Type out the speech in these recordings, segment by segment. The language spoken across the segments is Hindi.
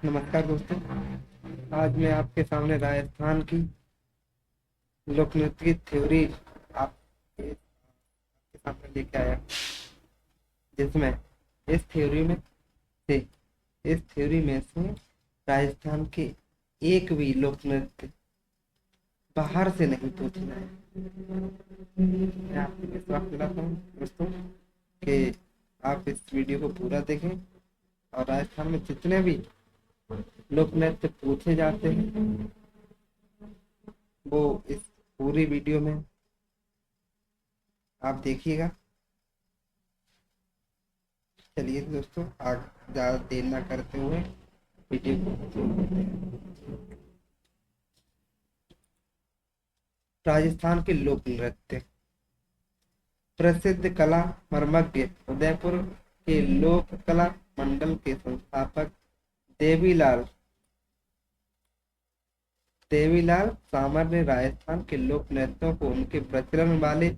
नमस्कार दोस्तों। आज मैं आपके सामने राजस्थान की लोक नृत्य की थ्योरी आपके सामने लेके आया, जिसमें इस थ्योरी में से इस थ्योरी में से राजस्थान के एक भी लोक नृत्य बाहर से नहीं पूछना है। मैं आपको विश्वास दिलाता हूँ दोस्तों कि आप इस वीडियो को पूरा देखें और राजस्थान में जितने भी लोक नृत्य पूछे जाते हैं वो इस पूरी वीडियो में आप देखिएगा। चलिए दोस्तों, आगे ज़्यादा देर ना करते हुए वीडियो को शुरू करते हैं। राजस्थान के लोक नृत्य। प्रसिद्ध कला मर्मज्ञ उदयपुर के लोक कला मंडल के संस्थापक देवीलाल देवीलाल सामर ने राजस्थान के लोक नृत्यों को उनके प्रचलन वाले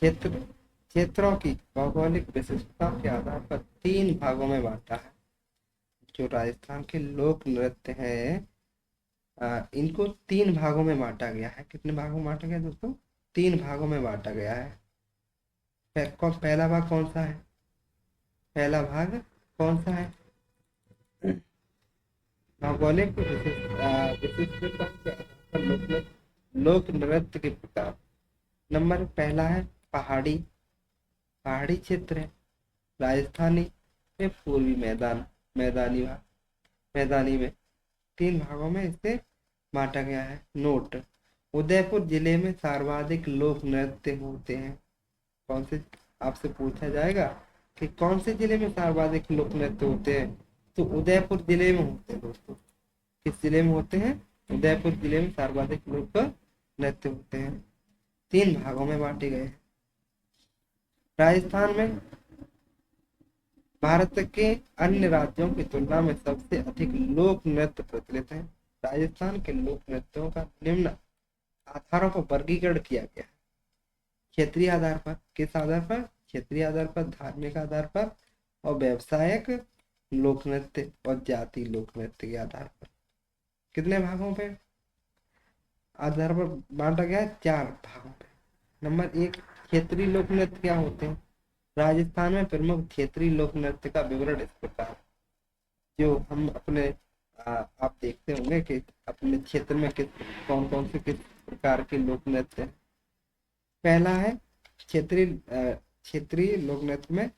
क्षेत्रों की भौगोलिक विशिष्टता के आधार पर 3 भागों में बांटा है। जो राजस्थान के लोक नृत्य हैं, इनको 3 भागों में बांटा गया है। कितने भागों में बांटा गया दोस्तों? 3 भागों में बांटा गया है। पहला भाग कौन सा है? पहला भाग कौन सा है? भौगोलिक विशिष्टता के आधार पर लोक नृत्य के प्रकार। नंबर पहला है पहाड़ी पहाड़ी क्षेत्र है। राजस्थानी में पूर्वी मैदानी में 3 भागों में इसे बांटा गया है। नोट: उदयपुर जिले में सर्वाधिक लोक नृत्य होते हैं। कौन से? आपसे पूछा जाएगा कि कौन से जिले में सर्वाधिक लोक नृत्य होते हैं, तो उदयपुर जिले में होते हैं दोस्तों। किस जिले में होते हैं? उदयपुर जिले में सर्वाधिक लोक नृत्य होते हैं। 3 भागों में बांटे गए हैं। राजस्थान में भारत के अन्य राज्यों की तुलना में सबसे अधिक लोक नृत्य प्रचलित है। राजस्थान के लोक नृत्यों का निम्न आधारों पर वर्गीकरण किया गया है। क्षेत्रीय आधार पर। किस आधार पर? क्षेत्रीय आधार पर, धार्मिक आधार पर और व्यवसायिक लोक नृत्य और जाति लोक नृत्य के आधार पर। कितने भागों पे आधार पर बांटा गया है? 4 भागों पे। नंबर 1, क्षेत्रीय लोक नृत्य क्या होते हैं? राजस्थान में प्रमुख क्षेत्रीय लोक नृत्य का विवरण इस प्रकार। जो हम अपने आप देखते होंगे कि अपने क्षेत्र में कौन कौन से किस प्रकार के लोक नृत्य हैं। पहला है क्षेत्रीय लोक नृत्य में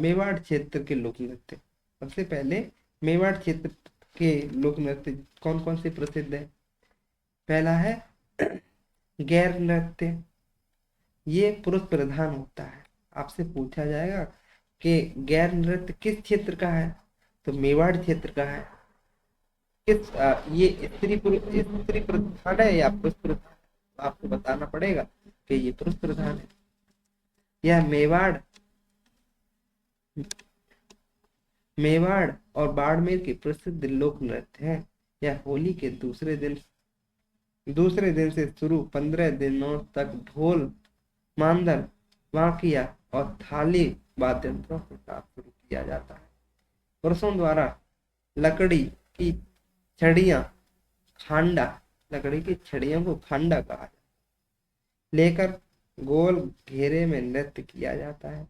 मेवाड़ क्षेत्र के लोक नृत्य। सबसे पहले मेवाड़ क्षेत्र के लोक नृत्य कौन कौन से प्रसिद्ध है? पहला है गैर नृत्य। ये पुरुष प्रधान होता है। आपसे पूछा जाएगा कि गैर नृत्य किस क्षेत्र का है, तो मेवाड़ क्षेत्र का है। ये स्त्री प्रधान है या पुरुष प्रधान? आपको बताना पड़ेगा कि ये पुरुष प्रधान है। यह मेवाड़ और बाड़मेर के प्रसिद्ध लोक नृत्य है। यह होली के दूसरे दिन से शुरू 15 दिनों तक ढोल, मांदल, वाकिया और थाली वाद्य यंत्रों के साथ शुरू किया जाता है। पुरुषों द्वारा लकड़ी की छड़ियां लकड़ी की छड़ियों को खांडा कहा जाता है, लेकर गोल घेरे में नृत्य किया जाता है।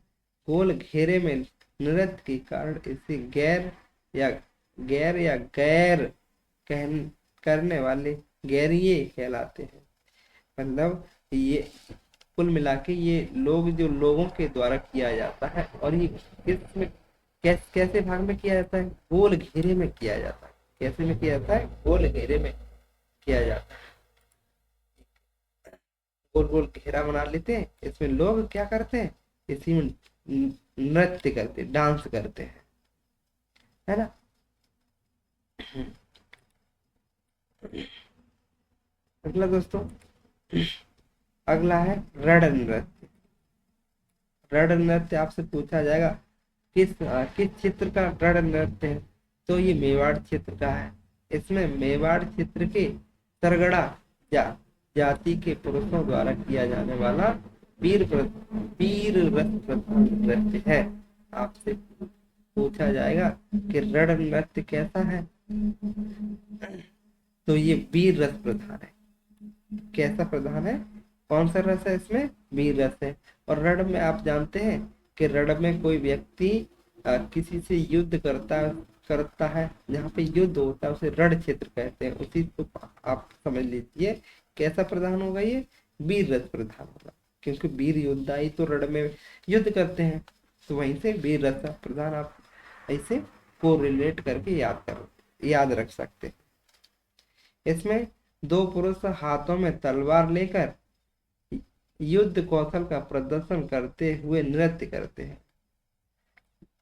गोल घेरे में नृत्य के कारण इसे गैर करने वाले गैरिये कहलाते हैं। मतलब ये कुल मिला के ये लोगों के द्वारा किया जाता है। और ये किसमें कैसे भाग में किया जाता है? गोल घेरे में किया जाता है। कैसे में किया जाता है? गोल घेरे में किया जाता है। गोल गोल घेरा बना लेते हैं। इसमें लोग क्या करते हैं? इसी में नृत्य करते, डांस करते हैं, है ना। अगला दोस्तों, अगला है रण नृत्य। रण नृत्य आपसे पूछा जाएगा किस क्षेत्र का रण नृत्य है, तो ये मेवाड़ क्षेत्र का है। इसमें मेवाड़ क्षेत्र के सरगड़ा जाति के पुरुषों द्वारा किया जाने वाला वीर रस नृत्य है। आपसे पूछा जाएगा कि रण नृत्य कैसा है, तो ये वीर रस प्रधान है। कैसा प्रधान है, कौन सा रस है इसमें, वीर रस है। और रण में आप जानते हैं कि रण में कोई व्यक्ति किसी से युद्ध करता करता है, जहाँ पे युद्ध होता है उसे रण क्षेत्र कहते हैं। उसी को आप समझ लीजिए कैसा प्रधान होगा, ये वीर रस प्रधान होगा, क्योंकि वीर योद्धा ही तो रण में युद्ध करते हैं। तो वहीं से वीर रस प्रधान आप ऐसे को रिलेट करके याद रख सकते हैं। इसमें दो पुरुष हाथों में तलवार लेकर युद्ध कौशल का प्रदर्शन करते हुए नृत्य करते हैं।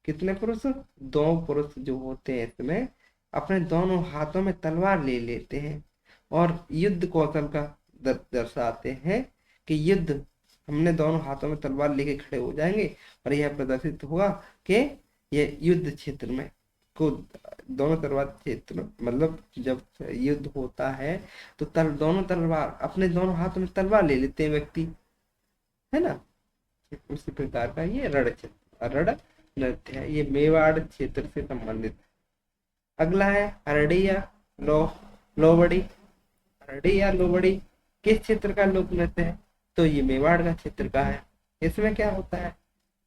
कितने पुरुष, दो पुरुष जो होते हैं इसमें अपने दोनों हाथों में तलवार ले लेते हैं और युद्ध कौशल का दर्शाते हैं कि युद्ध, हमने दोनों हाथों में तलवार लेके खड़े हो जाएंगे और यह प्रदर्शित होगा कि ये युद्ध क्षेत्र में को दोनों तलवार क्षेत्र, मतलब जब युद्ध होता है तो दोनों तलवार, अपने दोनों हाथों में तलवार ले लेते हैं व्यक्ति, है ना। उसी प्रकार का ये रण नृत्य है, ये मेवाड़ क्षेत्र से संबंधित है। अगला है हरड़िया लोवड़ी। हरड़िया लोवड़ी किस क्षेत्र का लोक नृत्य है, तो ये मेवाड़ का क्षेत्र का है। इसमें क्या होता है,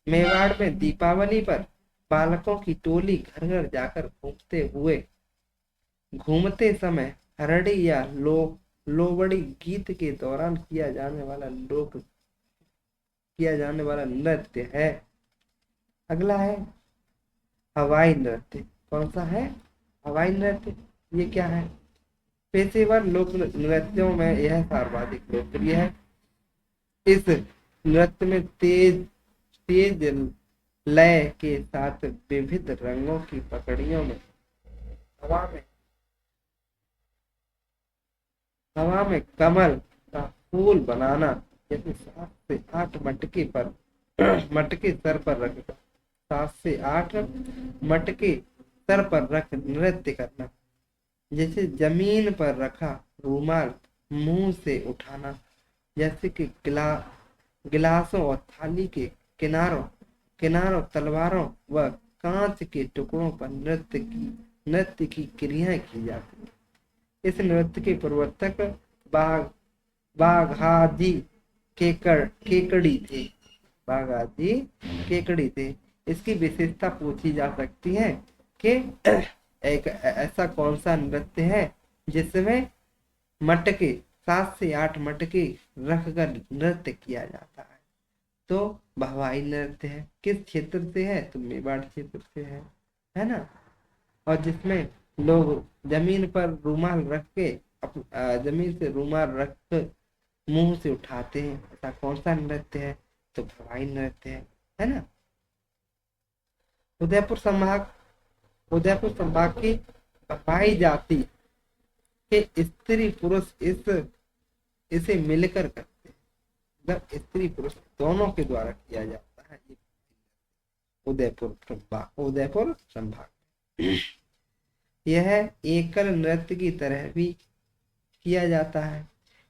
मेवाड़ में दीपावली पर बालकों की टोली घर घर जाकर घूमते समय हरड़ी या लोवड़ी गीत के दौरान किया जाने वाला नृत्य है। अगला है हवाई नृत्य। कौन सा है, हवाई नृत्य। ये क्या है, पेशेवर लोक नृत्यों में यह सर्वाधिक लोकप्रिय है। इस नृत्य में तेज लय के साथ विविध रंगों की पकड़ियों में हवा में कमल का फूल बनाना, जैसे 7 से 8 मटके सर पर रख 7 से 8 मटके सर पर रख नृत्य करना, जैसे जमीन पर रखा रूमाल मुंह से उठाना, जैसे कि गिलासों और थाली के किनारों तलवारों व कांच के टुकड़ों पर नृत्य की क्रियाएं की जाती है। इस नृत्य के प्रवर्तक बाघाजी केकड़ी थे। बाघाजी केकड़ी थे। इसकी विशेषता पूछी जा सकती है कि एक ऐसा कौन सा नृत्य है जिसमें मटके 7 से 8 मटके रखकर नृत्य किया जाता है, तो भवाई नृत्य है। किस क्षेत्र से है, तो मेवाड़ क्षेत्र से है ना। और जिसमें लोग जमीन पर रूमाल रख के जमीन से रूमाल रख कर मुंह से उठाते हैं, ऐसा कौन सा नृत्य है, तो भवाई नृत्य है ना। उदयपुर संभाग की भवाई जाति के स्त्री पुरुष इसे मिलकर करते हैं, मतलब स्त्री पुरुष दोनों के द्वारा किया जाता है। उदयपुर संभाग यह एकल नृत्य की तरह भी किया जाता है।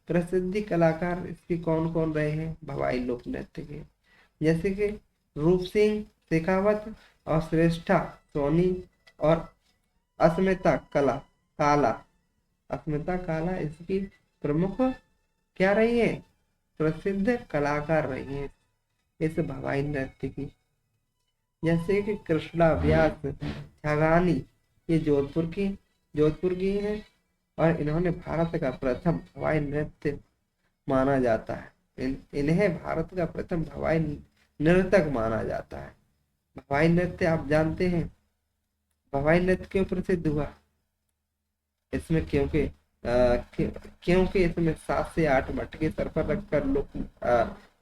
प्रसिद्ध कलाकार इसके कौन कौन रहे हैं भवाई लोक नृत्य के, जैसे कि रूप सिंह शेखावत और श्रेष्ठा सोनी और अस्मिता काला इसकी प्रमुख क्या रही है, प्रसिद्ध कलाकार रही है इस भवाई नृत्य की। जैसे कि कृष्णा व्यास छागानी, ये जोधपुर की है और इन्होंने भारत का प्रथम भवाई नृत्य माना जाता है। इन्हें भारत का प्रथम भवाई नर्तक माना जाता है। भवाई नृत्य आप जानते हैं, भवाई नृत्य क्यों प्रसिद्ध हुआ, इसमें क्योंकि इसमें 7 से 8 मटके सर पर रखकर लोग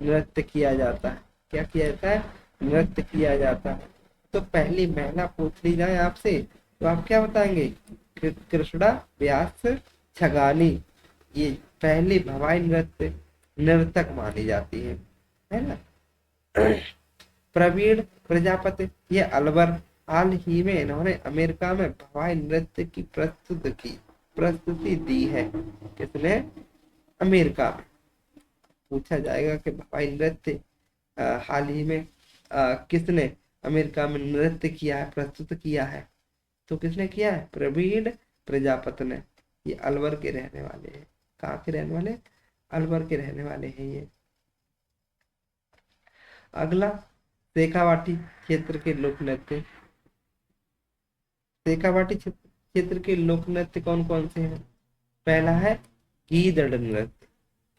नृत्य किया जाता है। क्या किया जाता है, नृत्य किया जाता है। तो पहली महिला पूछ ली जाए आपसे तो आप क्या बताएंगे, कृष्णा व्यास छगानी, ये पहली भवाई नर्तक मानी जाती है ना। प्रवीण प्रजापति, ये अलवर, हाल ही में इन्होंने अमेरिका में भवाई नृत्य की प्रस्तुति दी है। किसने, अमेरिका में। पूछा जाएगा कि भवाई नृत्य हाल ही में किसने अमेरिका में नृत्य किया है, प्रस्तुत किया है। तो किसने किया है? प्रवीण प्रजापति ने। ये अलवर के रहने वाले हैं। कहाँ के रहने वाले? अलवर के रहने वाले हैं ये। अगला, शेखावाटी क्षेत्र के लोक नृत्य। शेखावाटी क्षेत्र के लोक नृत्य कौन कौन से हैं? पहला है गीदड़ नृत्य।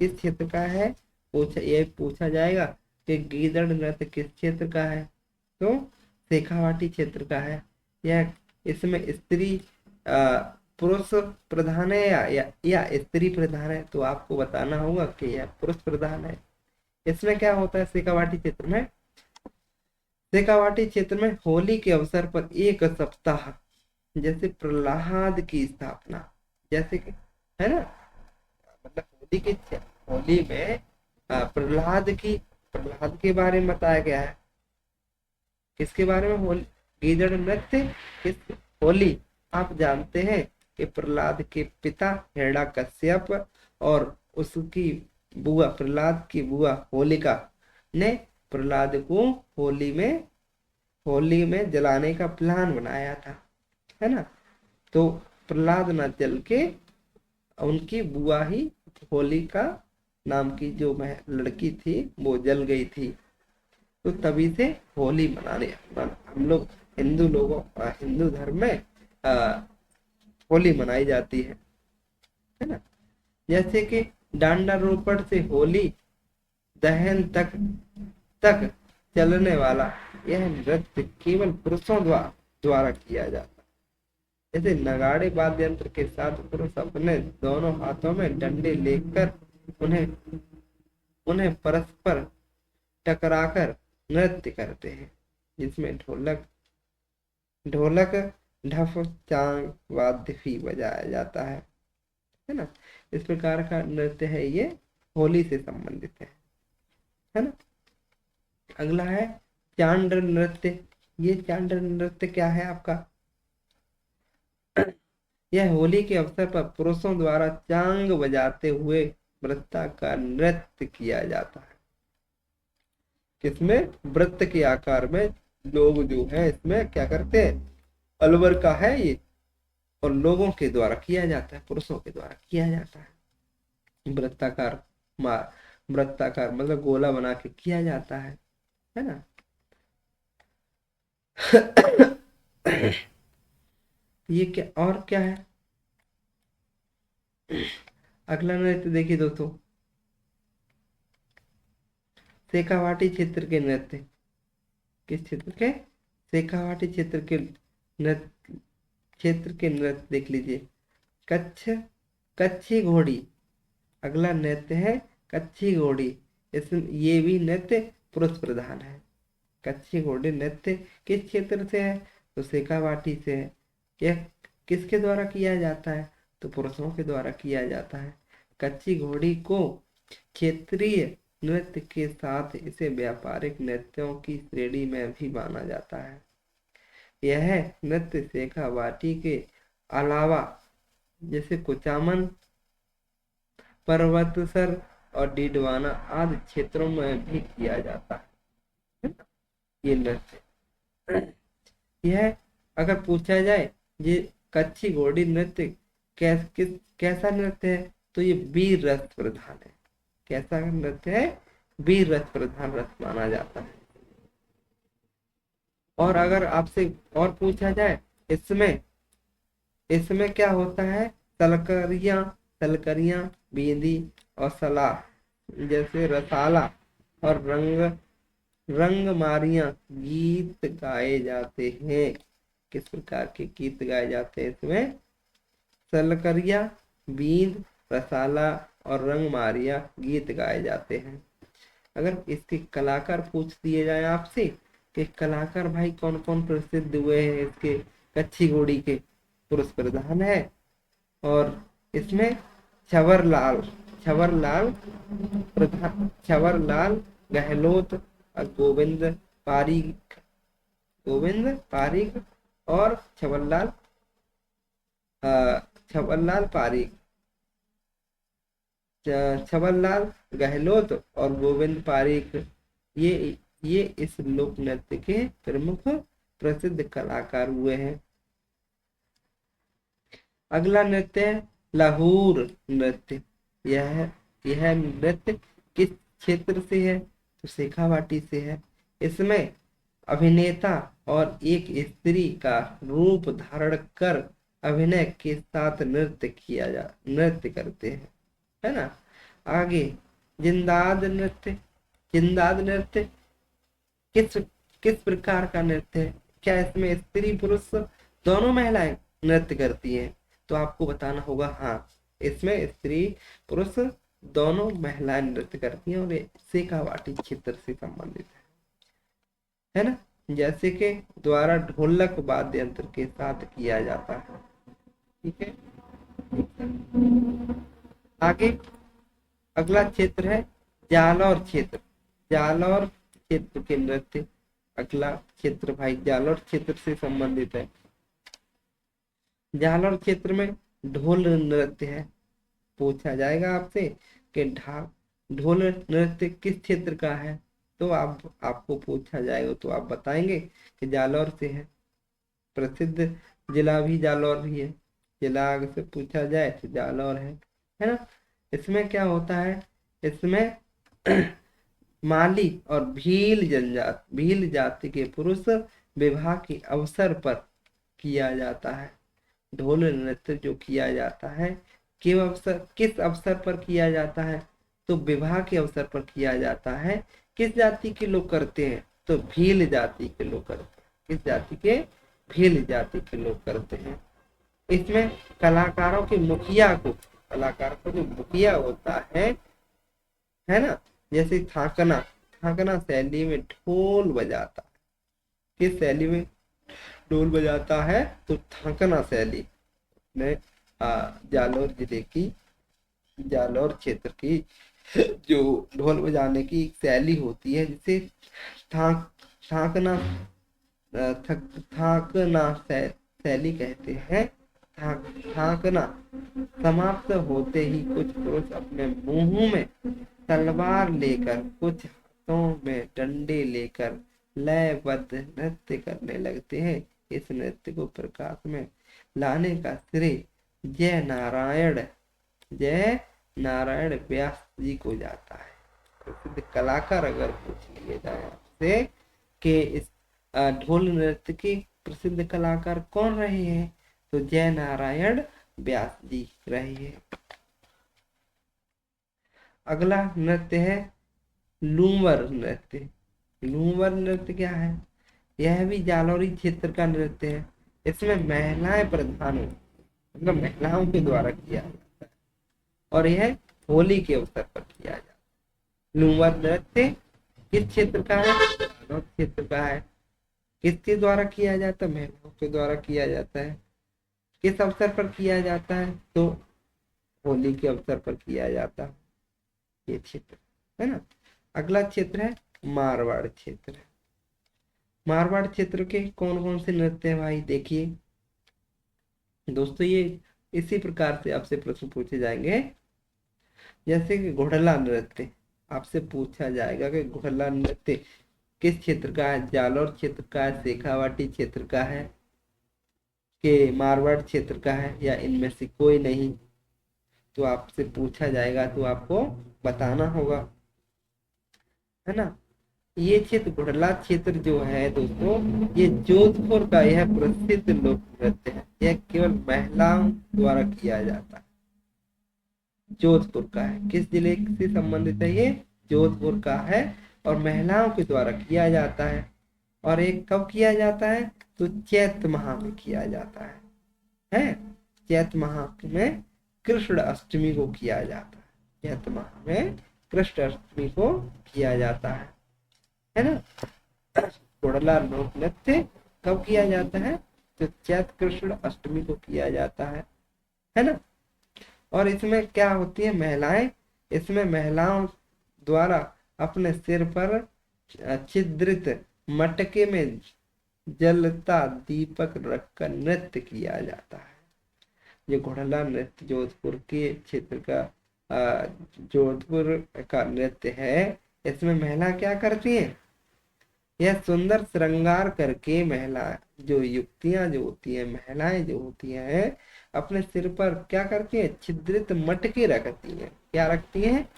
किस क्षेत्र का है? पूछा जाएगा कि गीदड़ नृत्य किस क्षेत्र का है, तो शेखावाटी क्षेत्र का है। यह इसमें स्त्री पुरुष प्रधान है या स्त्री प्रधान है, तो आपको बताना होगा कि यह पुरुष प्रधान है। इसमें क्या होता है शेखावाटी क्षेत्र में? शेखावाटी क्षेत्र में होली के अवसर पर एक सप्ताह, जैसे प्रहलाद की स्थापना, जैसे कि है ना, मतलब होली में प्रहलाद के बारे में बताया गया है। किसके बारे में? होली, गीदड़ नृत्य किस? होली। आप जानते हैं कि प्रहलाद के पिता हिरण्यकश्यप और उसकी बुआ, प्रहलाद की बुआ होलिका ने प्रहलाद को होली में जलाने का प्लान बनाया था, है ना। तो प्रहलाद न जल के उनकी बुआ ही होलिका नाम की जो लड़की थी वो जल गई थी। तो तभी से होली मनाने हम लोग हिंदू धर्म में होली मनाई जाती है ना। जैसे कि डांडा रोपड़ से होली दहन तक चलने वाला यह नृत्य केवल पुरुषों द्वारा किया जाता है। जैसे नगाड़े वाद्य यंत्र के साथ पुरुष अपने दोनों हाथों में डंडे लेकर उन्हें परस्पर टकराकर नृत्य करते हैं, जिसमें ढोलक ढफ चांग वाद्य भी बजाया जाता है ना। इस प्रकार का नृत्य है, ये होली से संबंधित है ना। अगला है चांड नृत्य। ये चांड नृत्य क्या है आपका? यह होली के अवसर पर पुरुषों द्वारा चांग बजाते हुए वृत्ताकार नृत्य किया जाता है। किसमें? वृत्त के आकार में लोग जो है इसमें क्या करते हैं? अलवर का है ये, और लोगों के द्वारा किया जाता है, पुरुषों के द्वारा किया जाता है। वृत्ताकार मतलब गोला बना के किया जाता है ना। ये क्या और क्या है? अगला नृत्य देखिए दोस्तों, शेखावाटी क्षेत्र के नृत्य। किस क्षेत्र के? शेखावाटी क्षेत्र के नृत्य देख लीजिए। कच्छी घोड़ी। अगला नृत्य है कच्छी घोड़ी। इसमें ये भी नृत्य पुरुष प्रधान है। कच्छी घोड़ी नृत्य किस क्षेत्र से है? तो शेखावाटी से है। यह किसके द्वारा किया जाता है? तो पुरुषों के द्वारा किया जाता है। कच्छी घोड़ी को क्षेत्रीय नृत्य के साथ इसे व्यापारिक नृत्यों की श्रेणी में भी माना जाता है। यह नृत्य शेखावाटी के अलावा जैसे कुचामन, पर्वतसर और डीडवाना आदि क्षेत्रों में भी किया जाता है ये नृत्य। यह अगर पूछा जाए ये कच्छी घोड़ी नृत्य कैसा नृत्य है, तो ये वीर रस प्रधान है। कैसा नृत्य है? वीर रस प्रधान रस माना जाता है। और अगर आपसे और पूछा जाए इसमें क्या होता है? तलकरियां, बींदी और सलाह, जैसे रसाला और रंगमारियां गीत गाए जाते हैं। किस प्रकार के गीत गाए जाते हैं इसमें? तलकरिया, बींद, रसाला और रंगमारिया गीत गाए जाते हैं। अगर इसके कलाकार पूछ दिए जाए आपसे कि कलाकार भाई कौन कौन प्रसिद्ध हुए हैं इसके कच्छी घोड़ी के, पुरुष प्रधान है। और इसमें छवरलाल गहलोत और गोविंद पारीक और छवरलाल गहलोत और गोविंद पारीक, ये इस लोक नृत्य के प्रमुख प्रसिद्ध कलाकार हुए हैं। अगला नृत्य है लाहौर नृत्य। यह नृत्य किस क्षेत्र से है? तो शेखावाटी से है। इसमें अभिनेता और एक स्त्री का रूप धारण कर अभिनय के साथ नृत्य करते हैं, है ना। आगे जिंदाद नृत्य। जिंदाद नृत्य किस किस प्रकार का नृत्य है? क्या इसमें स्त्री पुरुष दोनों महिलाएं नृत्य करती हैं? तो आपको बताना होगा हाँ, इसमें स्त्री पुरुष दोनों महिलाएं नृत्य करती हैं और ये शेखावाटी क्षेत्र से संबंधित है ना। जैसे कि द्वारा ढोलक वाद्य यंत्र के साथ किया जाता है। ठीक है। आगे अगला क्षेत्र है जालौर क्षेत्र। जालौर क्षेत्र के नृत्य। अगला क्षेत्र भाई जालौर क्षेत्र से संबंधित है। जालौर क्षेत्र में ढोल नृत्य है। पूछा जाएगा आपसे कि ढोल नृत्य किस क्षेत्र का है, तो आपको पूछा जाएगा तो आप बताएंगे कि जालौर से है। प्रसिद्ध जिला भी जालौर ही है। जिला से पूछा जाए तो जालौर है ना। इसमें क्या होता है? इसमें माली और भील जाति के पुरुष विवाह के अवसर पर किया जाता है। ढोल नृत्य जो किया जाता है किस अवसर पर किया जाता है? तो विवाह के अवसर पर किया जाता है। किस जाति के लोग करते हैं? तो भील जाति के लोग करते हैं। किस जाति के? भील जाति के लोग करते हैं। इसमें कलाकारों के जो मुखिया होता है ना। जैसे थाकना शैली में ढोल बजाता है। किस शैली में ढोल बजाता है? तो थाकना शैली में जालौर जिले की, जालौर क्षेत्र की जो ढोल बजाने की एक शैली होती है जिसे थाकना शैली कहते हैं। थाकना समाप्त होते ही कुछ पुरुष अपने मुंह में तलवार लेकर, कुछ हाथों में डंडे लेकर लयबद्ध नृत्य करने लगते हैं। इस नृत्य को प्रकाश में लाने का श्रेय जय नारायण व्यास जी को जाता है। प्रसिद्ध कलाकार अगर पूछ लिए जाए आपसे कि इस ढोल नृत्य के प्रसिद्ध कलाकार कौन रहे हैं, तो जय नारायण व्यास जी रहे हैं। अगला नृत्य है लूमर नृत्य। लूमर नृत्य क्या है? यह भी जालौरी क्षेत्र का नृत्य है। इसमें महिलाएं प्रधान होती, मतलब महिलाओं के द्वारा किया जाता है और यह होली के अवसर पर किया जाता है। लूमर नृत्य किस क्षेत्र का है? जालौर क्षेत्र का है। किसके द्वारा किया जाता है? महिलाओं के द्वारा किया जाता है। किस अवसर पर किया जाता है? तो होली के अवसर पर किया जाता है ये क्षेत्र, है ना। अगला क्षेत्र है मारवाड़ क्षेत्र। मारवाड़ क्षेत्र के कौन कौन से नृत्य हैं भाई? देखिए दोस्तों, ये इसी प्रकार से आपसे प्रश्न पूछे जाएंगे। जैसे कि घोड़ला नृत्य आपसे पूछा जाएगा कि घोड़ला नृत्य किस क्षेत्र का है? जालौर क्षेत्र का है, शेखावाटी क्षेत्र का है, कि मारवाड़ क्षेत्र का है, या इनमें से कोई नहीं? तो आपसे पूछा जाएगा तो आपको बताना होगा, है ना। ये क्षेत्र घोड़ला क्षेत्र जो है दोस्तों, ये जोधपुर का यह प्रसिद्ध लोक नृत्य है। यह केवल महिलाओं द्वारा किया जाता है। जोधपुर का है। किस जिले से संबंधित है? ये जोधपुर का है और महिलाओं के द्वारा किया जाता है। और एक कब किया जाता है? तो चैत्र माह में किया जाता है। चैत्र माह में कृष्ण अष्टमी को किया जाता है। चैत्र माह में कृष्ण अष्टमी को किया जाता है ना। घोड़ला लोक नृत्य कब किया जाता है? तो चैत्र कृष्ण अष्टमी को किया जाता है ना। और इसमें क्या होती है? महिलाएं, इसमें महिलाओं द्वारा अपने सिर पर छिद्रित मटके में जलता दीपक रखकर नृत्य किया जाता है। ये घोड़ला नृत्य जोधपुर के क्षेत्र का जोधपुर का नृत्य है। इसमें महिला क्या करती हैं? यह सुंदर श्रृंगार करके महिला जो युक्तियां जो होती है, महिलाएं जो होती हैं, अपने सिर पर क्या करती है, छिद्रित मटके रखती हैं। क्या रखती हैं?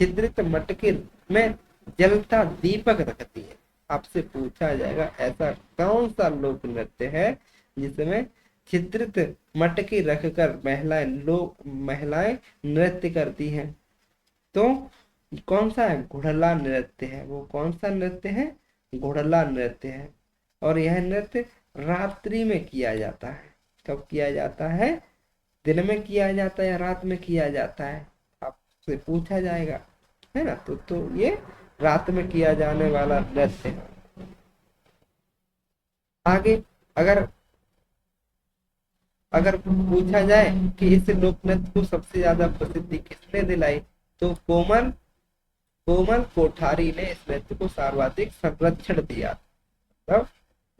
छिद्रित मटके में जलता दीपक रखती है। आपसे पूछा जाएगा ऐसा कौन सा लोक नृत्य है जिसमें छिद्रित मटके रखकर महिलाएं नृत्य करती हैं? तो कौन सा है? घुड़ला नृत्य है। वो कौन सा नृत्य है? घुड़ला नृत्य है। और यह नृत्य रात्रि में किया जाता है। कब किया जाता है? दिन में किया जाता है या रात में किया जाता है? आपसे पूछा जाएगा, है ना। तो ये रात में किया जाने वाला नृत्य है। आगे अगर अगर पूछा जाए कि इस लोक नृत्य को सबसे ज्यादा प्रसिद्धि किसने दिलाई, तो कोमल कोमल कोठारी ने इस नृत्य को सर्वाधिक संरक्षण दिया, तब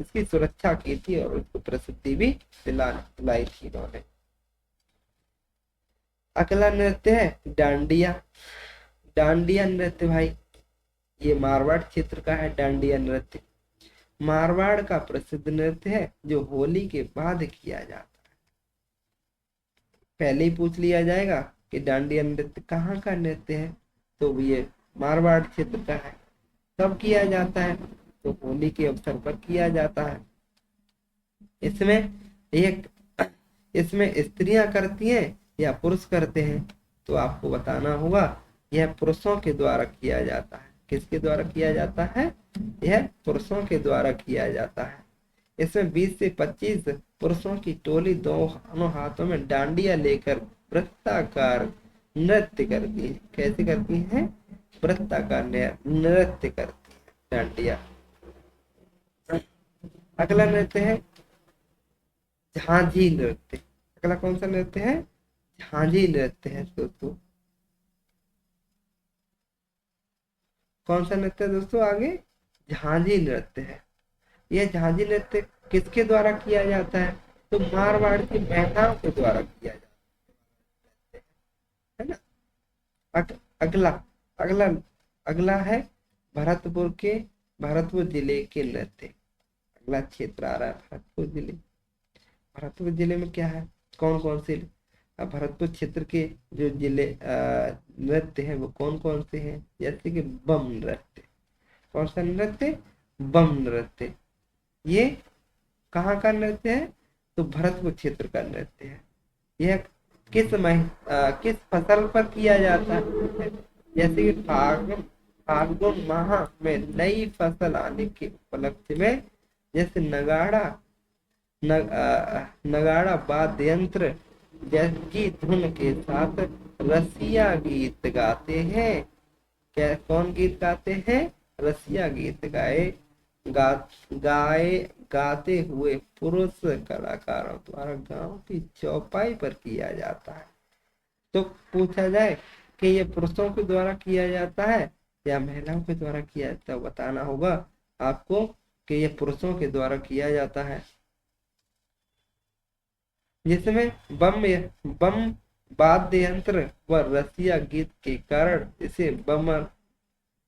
इसकी सुरक्षा की थी और उसको प्रसिद्धि भी दिलाई थी इन्होंने। अगला नृत्य है डांडिया। डांडिया नृत्य भाई, ये मारवाड़ क्षेत्र का है। डांडिया नृत्य मारवाड़ का प्रसिद्ध नृत्य है जो होली के बाद किया जाता है। पहले ही पूछ लिया जाएगा कि डांडिया नृत्य कहाँ का नृत्य है, तो ये मारवाड़ क्षेत्र का है। कब किया जाता है? तो होली के अवसर पर किया जाता है। इसमें एक इसमें स्त्रियां करती हैं या पुरुष करते हैं, तो आपको बताना होगा। यह पुरुषों के द्वारा किया जाता है। किसके द्वारा किया जाता है? यह पुरुषों के द्वारा किया जाता है। इसमें 20 से 25 पुरुषों की टोली दोनों हाथों में डांडिया लेकर वृत्ताकार नृत्य करती है। कैसे करती है? वृत्ताकार नृत्य करती है डांडिया। अगला नृत्य है झांझी नृत्य। अगला कौन सा नृत्य है? झांझी नृत्य है दोस्तों। कौन सा नृत्य है दोस्तों? आगे झांझी नृत्य है। यह झांझी नृत्य किसके द्वारा किया जाता है? तो मारवाड़ की महिलाओं के द्वारा किया जाता है ना। अगला अगला अगला है भरतपुर जिले के नृत्य। अगला क्षेत्र आ रहा है भरतपुर जिले। भरतपुर जिले में क्या है? कौन कौन से भरतपुर क्षेत्र के जो जिले नृत्य है वो कौन कौन से हैं? जैसे कि बम नृत्य। कौन सा नृत्य? बम नृत्य। ये कहाँ का नृत्य है? तो भरतपुर क्षेत्र का नृत्य है। यह किस फसल पर किया जाता है? जैसे कि फाल्गुन माह में नई फसल आने के उपलक्ष्य में, जैसे नगाड़ा वाद्य यंत्र की धुन के साथ रसिया गीत गाते हैं। क्या कौन गीत गाते हैं? रसिया गीत गाते हुए पुरुष कलाकारों द्वारा गांव की चौपाई पर किया जाता है। तो पूछा जाए कि ये पुरुषों के द्वारा किया जाता है या महिलाओं के द्वारा किया जाता है, बताना होगा आपको कि ये पुरुषों के द्वारा किया जाता है। जिसमें बम वाद्य यंत्र व रसिया गीत के कारण इसे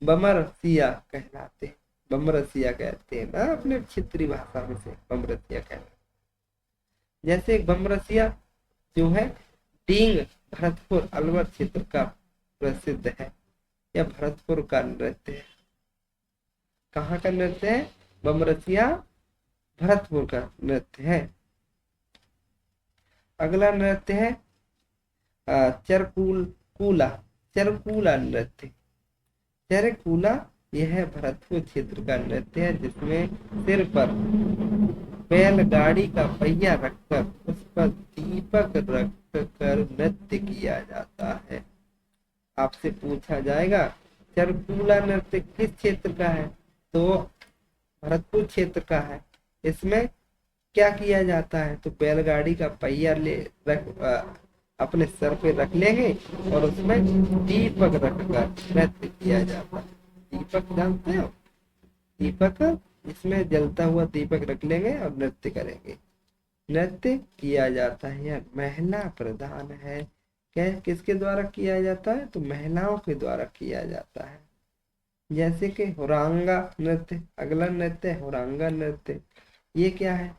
बमरसिया कहलाते हैं। बमरसिया कहते हैं ना अपने क्षेत्रीय भाषा में, से बमरसिया कहते हैं। जैसे एक बमरसिया जो है डींग भरतपुर अलवर क्षेत्र का प्रसिद्ध है। यह भरतपुर का नृत्य है। कहाँ का नृत्य है? बमरसिया भरतपुर का नृत्य है। अगला नृत्य है चरकूला नृत्य। चरकूला यह भरतपुर क्षेत्र का नृत्य है जिसमें सिर पर बैलगाड़ी का पहिया रखकर उस पर दीपक रखकर नृत्य किया जाता है। आपसे पूछा जाएगा चरकूला नृत्य किस क्षेत्र का है? तो भरतपुर क्षेत्र का है। इसमें क्या किया जाता है? तो बैलगाड़ी का पहिया अपने सर पे रख लेंगे और उसमें दीपक रखकर नृत्य किया जाता है। दीपक जानते हो? दीपक, इसमें जलता हुआ दीपक रख लेंगे और नृत्य करेंगे। नृत्य किया जाता है। यह महिला प्रधान है। क्या किसके द्वारा किया जाता है? तो महिलाओं के द्वारा किया जाता है। जैसे कि हुरांगा नृत्य, अगला नृत्य है हुरांगा नृत्य। ये क्या है?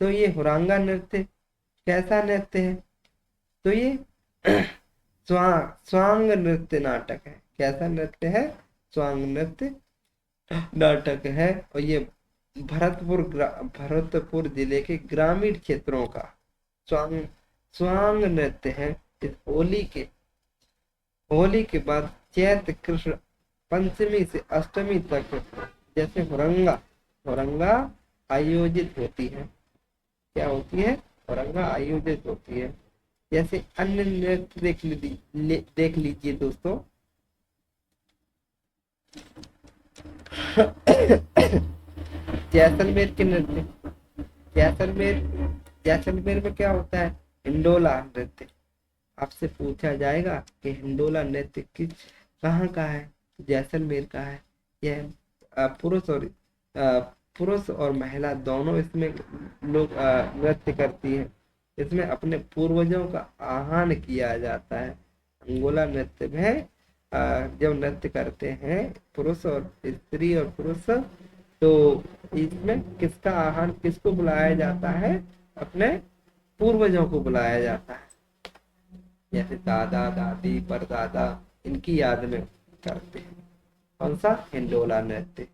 तो ये हुरांगा नृत्य कैसा नृत्य है? तो ये स्वांग स्वांग नृत्य नाटक है। कैसा नृत्य है? स्वांग नृत्य नाटक है। और ये भरतपुर जिले के ग्रामीण क्षेत्रों का स्वांग स्वांग नृत्य है। इस होली के बाद चैत्र कृष्ण पंचमी से अष्टमी तक जैसे हुरंगा हुरंगा आयोजित होती है। क्या होती है? हुरंगा आयोजित होती है। जैसे अन्य नृत्य देख लीजिए दोस्तों। जैसलमेर के नृत्य। जैसलमेर जैसलमेर में क्या होता है? हिंडोला नृत्य। आपसे पूछा जाएगा कि हिंडोला नृत्य किस कहाँ का है? जैसलमेर का है। यह पुरुष और महिला दोनों इसमें लोग नृत्य करती है। इसमें अपने पूर्वजों का आह्वान किया जाता है। अंगोला नृत्य में जब नृत्य करते हैं पुरुष और स्त्री और पुरुष, तो इसमें किसका आह्वान, किसको बुलाया जाता है? अपने पूर्वजों को बुलाया जाता है। जैसे दादा दादी परदादा, इनकी याद में करते हैं। कौन सा? हिंडोला नृत्य।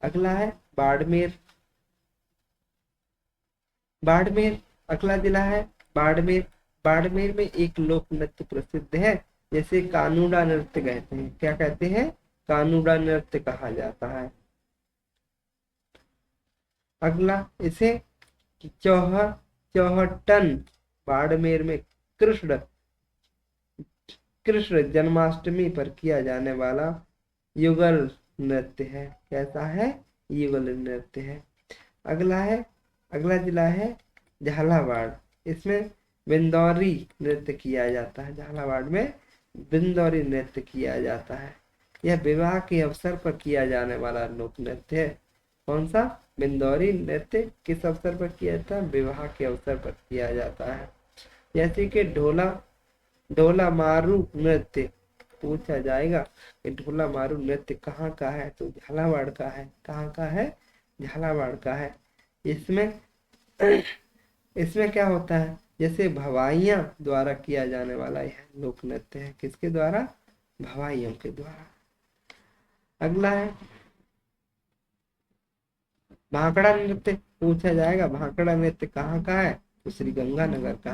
अगला है बाड़मेर। बाड़मेर अगला जिला है बाड़मेर। बाड़मेर में एक लोक नृत्य प्रसिद्ध है, जैसे कानूड़ा नृत्य कहते हैं। क्या कहते हैं? कानूड़ा नृत्य कहा जाता है। अगला इसे चौहटन। बाड़मेर में कृष्ण कृष्ण जन्माष्टमी पर किया जाने वाला युगल नृत्य है। कैसा है? युगल नृत्य है। अगला जिला है झालावाड़। इसमें बिंदौरी नृत्य किया जाता है। झालावाड़ में बिंदौरी नृत्य किया जाता है। यह विवाह के अवसर पर किया जाने वाला लोक नृत्य है। कौन सा? बिंदौरी नृत्य किस अवसर पर किया जाता है? विवाह के अवसर पर किया जाता है। जैसे कि ढोला मारू नृत्य पूछा जाएगा कि ढोला मारू नृत्य कहाँ का है? तो झालावाड़ का है। कहाँ का है? झालावाड़ का है। इसमें इसमें क्या होता है? जैसे भवाइयां द्वारा किया जाने वाला यह लोक नृत्य है। किसके द्वारा? भवाइयों के द्वारा। अगला है भांकड़ा नृत्य पूछा जाएगा। भांकड़ा नृत्य कहाँ का है? तो श्री गंगानगर का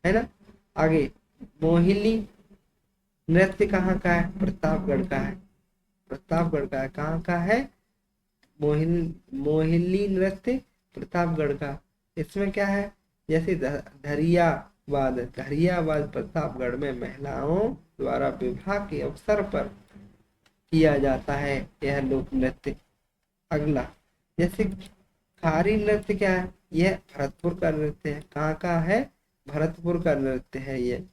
है ना। आगे मोहिनी नृत्य कहाँ का है? प्रतापगढ़ का है। प्रतापगढ़ का है। कहाँ का है? मोहिनी नृत्य प्रतापगढ़ का। इसमें क्या है? जैसे धरियावाद प्रतापगढ़ में महिलाओं द्वारा विवाह के अवसर पर किया जाता है यह लोक नृत्य। अगला जैसे खारी नृत्य क्या है? यह भरतपुर का नृत्य है। कहाँ का है? भरतपुर का नृत्य है ये।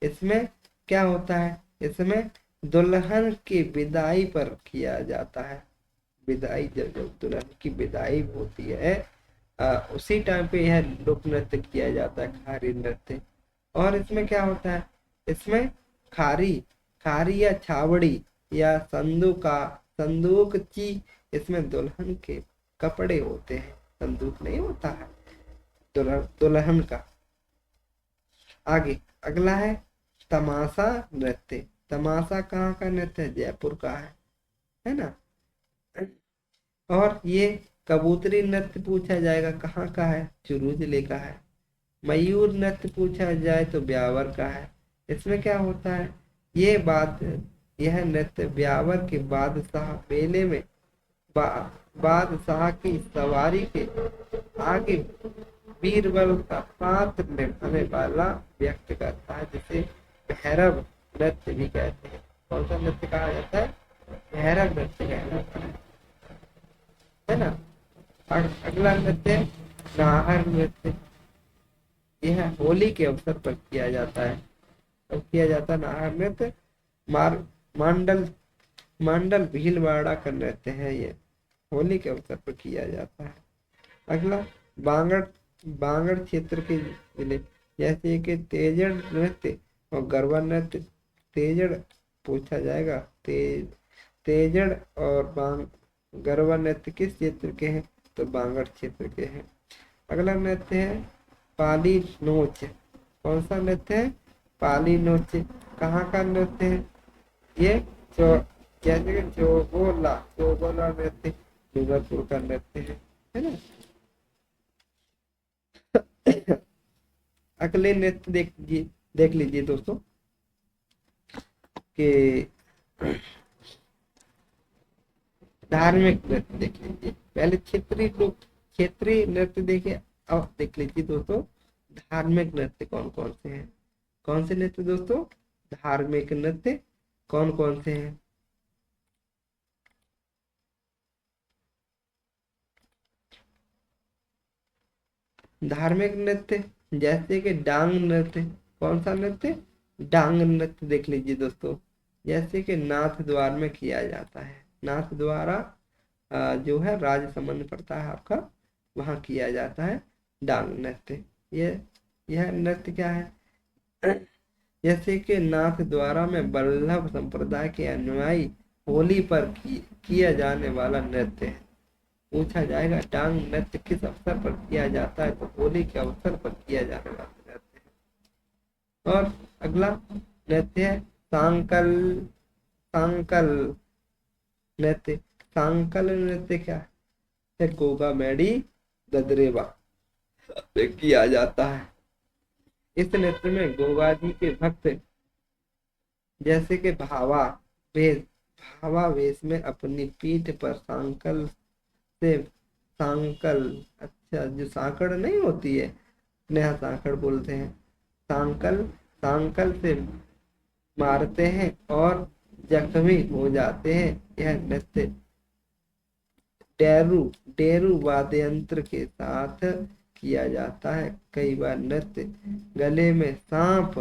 इसमें क्या होता है? इसमें दुल्हन की विदाई पर किया जाता है। विदाई जब दुल्हन की विदाई होती है उसी टाइम पे यह लोक नृत्य किया जाता है, खारी नृत्य। और इसमें क्या होता है? इसमें खारी खारी या छावड़ी या संदूक ची, इसमें दुल्हन के कपड़े होते हैं। संदूक नहीं होता है दुल्हन का। आगे अगला है तमाशा नृत्य। तमाशा कहाँ का नृत्य है? जयपुर का है ना। और ये कबूतरी नृत्य पूछा जाएगा कहाँ का है? चुरू जिले का है। मयूर नृत्य पूछा जाए तो ब्यावर का है। इसमें क्या होता है? यह नृत्य ब्यावर के बादशाह मेले में बादशाह की सवारी के आगे बीरबल का पात्र निभाने वाला व्यक्त करता है, जिसे भैरव नृत्य भी कहते हैं। कौन सा नृत्य कहा जाता है? भैरव नृत्य कहलाता है ना। और अगला नृत्य नाहर नृत्य। यह होली के अवसर पर किया जाता है। तो किया जाता है नाहर नृत्य। मांडल मांडल भीलवाड़ा का नृत्य है। ये होली के अवसर पर किया जाता है। अगला बांगड़ क्षेत्र के जिले, जैसे कि तेजड़ नृत्य और गरबा नृत्य। तेजड़ पूछा जाएगा तेजड़ और गरबा नृत्य किस क्षेत्र के हैं? तो बांगड़ क्षेत्र के हैं। अगला नृत्य है पाली नोच। कौन सा नृत्य है? पाली नोच। कहाँ का नृत्य है ये? चो कहते हैं चौगोला, चौगोला नृत्य डूंगरपुर का नृत्य है ना। अगले नृत्य देख लीजिए दोस्तों कि धार्मिक नृत्य देख लीजिए। पहले क्षेत्रीय नृत्य देखे, अब देख लीजिए दोस्तों धार्मिक नृत्य कौन कौन से हैं। कौन से नृत्य दोस्तों? धार्मिक नृत्य कौन कौन से हैं? धार्मिक नृत्य जैसे कि डांग नृत्य। कौन सा नृत्य? डांग नृत्य देख लीजिए दोस्तों। जैसे कि नाथ द्वार में किया जाता है। नाथ द्वारा जो है राजसमंद पड़ता है आपका, वहां किया जाता है डांग नृत्य। यह नृत्य क्या है? जैसे कि नाथ द्वारा में वल्लभ संप्रदाय के अनुयायी होली पर किया जाने वाला नृत्य है। पूछा जाएगा डांग नृत्य किस अवसर पर किया जाता है? तो होली के अवसर पर किया जाने वाला नृत्य है। और अगला नृत्य है सांकल। सांकल नृत्य। सांकल नृत्य क्या है? गोगा मैडी गदरेवा पे किया जाता है। इस नृत्य में गोगा जी के भक्त जैसे कि भावा वेश में अपनी पीठ पर सांकल से सांकल, अच्छा जो सांकड़ नहीं होती है, अपने यहाँ सांकड़ बोलते हैं, सांकल सांकल से मारते हैं और जख्मी हो जाते हैं। यह नृत्य डेरू डेरू वाद्य यंत्र के साथ किया जाता है। कई बार नृत्य गले में सांप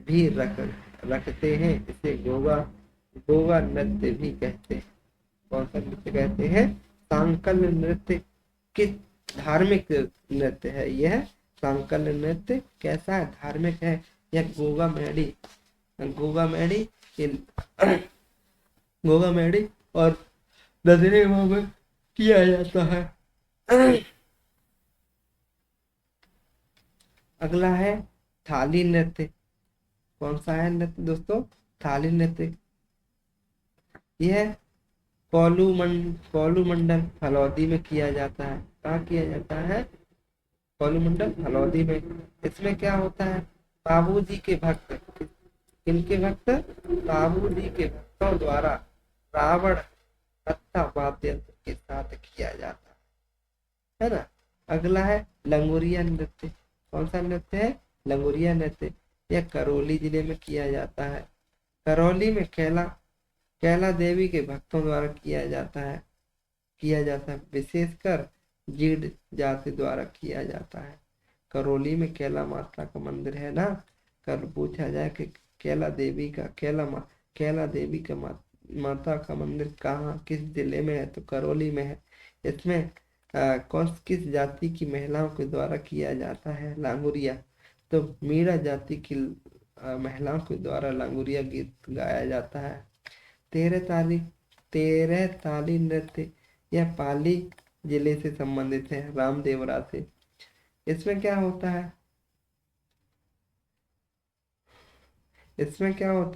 भी रखते हैं। इसे गोगा गोगा नृत्य भी कहते हैं। कौन सा नृत्य कहते हैं? सांकल नृत्य। किस धार्मिक नृत्य है यह? सांकल नृत्य कैसा है? धार्मिक है। यह गोगा मैडी गोगा मैडी और ददरेवा में किया जाता है। अगला है थाली नृत्य। कौन सा है नृत्य दोस्तों? थाली नृत्य। यह कोलू मंडल हलौदी में किया जाता है। कहाँ किया जाता है? कोलू मंडल हलौदी में। इसमें क्या होता है? बाबूजी के भक्त, किनके भक्त? बाबूजी के भक्तों द्वारा रावण हत्या वाद्य यंत्र के साथ किया जाता है ना। अगला है लंगोरिया नृत्य। कौन सा नृत्य है? लंगोरिया नृत्य। यह करौली जिले में किया जाता है। करौली में कैला देवी के भक्तों द्वारा किया जाता है। विशेषकर जीड जाति द्वारा किया जाता है। करौली में कैला माता का मंदिर है ना। कल पूछा जाए कि कैला देवी का माता का मंदिर कहाँ किस जिले में है? तो करौली में है। इसमें किस जाति की महिलाओं के द्वारा किया जाता है? लांगुरिया। तो मीणा जाति की महिलाओं के द्वारा लांगुरिया गीत गाया जाता है। तेरह ताली नृत्य। यह पाली जिले से संबंधित है, रामदेवरा से। इसमें क्या होता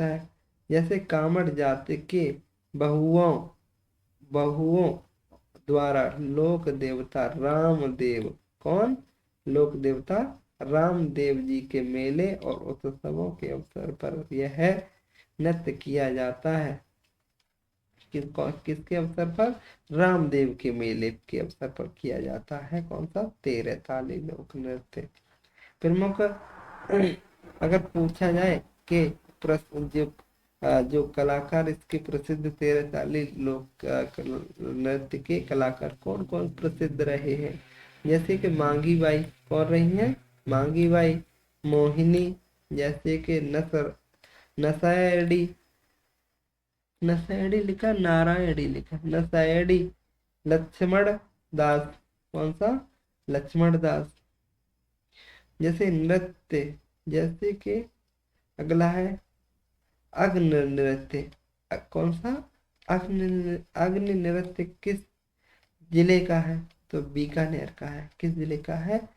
है? जैसे कामड़ जाति के बहुओं बहुओं द्वारा लोक देवता रामदेव, कौन? लोक देवता रामदेव जी के मेले और उत्सवों के अवसर पर यह नृत्य किया जाता है। किसके अवसर पर? रामदेव के मेले के अवसर पर किया जाता है। कौन सा? 13 ताली लोक नृत्य। प्रमुख अगर पूछा जाए कि जो कलाकार इसके प्रसिद्ध 13 ताली लोक नृत्य के कलाकार कौन कौन प्रसिद्ध रहे हैं? जैसे कि मांगी बाई। कौन रही है? मांगी बाई। मोहिनी, जैसे कि नसायडी नसायडी लिखा, नारायणी लिखा, नसायडी। लक्ष्मण दास। कौन सा? लक्ष्मण दास। जैसे नृत्य, जैसे कि अगला है अग्न नृत्य। कौन सा? अग्नि नृत्य किस जिले का है? तो बीकानेर का है। किस जिले का है?